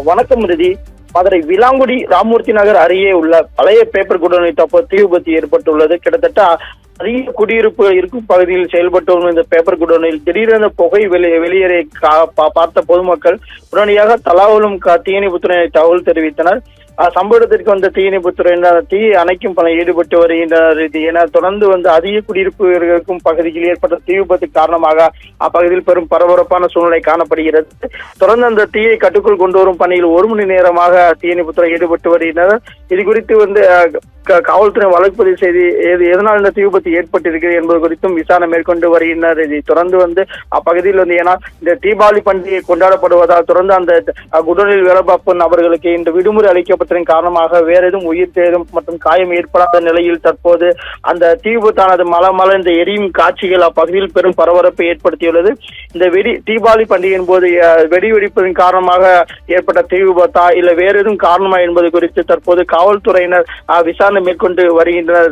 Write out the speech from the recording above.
வணக்கம் ரிதி. மதுரை விலாங்குடி ராமூர்த்தி நகர் அருகே உள்ள பழைய பேப்பர் குடோனில் தற்போது தீ விபத்து ஏற்பட்டுள்ளது. கிட்டத்தட்ட அதிக குடியிருப்பு இருக்கும் பகுதியில் செயல்பட்டு வரும் இந்த பேப்பர் குடோனில் திடீரென புகை வெளியேறி பார்த்த பொதுமக்கள் உடனடியாக தலாவலும் தீயணைப்புத்துறை தகவல் தெரிவித்தனர். சம்பவத்திற்கு வந்த தீயணைப்புத்துறையினர் தீயை அணைக்கும் பணியில் ஈடுபட்டு வருகின்றனர். என தொடர்ந்து அதிக குடியிருப்பு இருக்கும் பகுதியில் ஏற்பட்ட தீ விபத்து காரணமாக அப்பகுதியில் பெரும் பரபரப்பான சூழ்நிலை காணப்படுகிறது. தொடர்ந்து அந்த தீயை கட்டுக்குள் கொண்டு வரும் பணியில் 1 மணி நேரமாக தீயணைப்புத்துறை ஈடுபட்டு வருகின்றனர். இது குறித்து காவல்துறை வழக்கு பதிவு செய்து எதனால் இந்த தீ விபத்து ஏற்பட்டிருக்கிறது என்பது குறித்தும் விசாரணை மேற்கொண்டு வருகின்றனர். இதை தொடர்ந்து அப்பகுதியில் ஏன்னா இந்த தீபாவளி பண்டிகை கொண்டாடப்படுவதால் தொடர்ந்து அந்த குடோனில் வேலை பார்க்கும் நபர்களுக்கு இந்த விடுமுறை அளிக்கப்பட்டதன் காரணமாக வேற எதுவும் உயிர் சேதம் மற்றும் காயம் ஏற்படாத நிலையில் தற்போது அந்த தீ விபத்தானது மலமல இந்த எரியும் காட்சிகள் அப்பகுதியில் பெரும் பரபரப்பை ஏற்படுத்தியுள்ளது. இந்த தீபாவளி பண்டிகையின் போது வெடி வெடிப்பதன் காரணமாக ஏற்பட்ட தீ விபத்தா இல்ல வேற எதுவும் காரணமா என்பது குறித்து தற்போது காவல்துறையினர் விசாரணை மேற்கொண்டு வருகின்றனர்.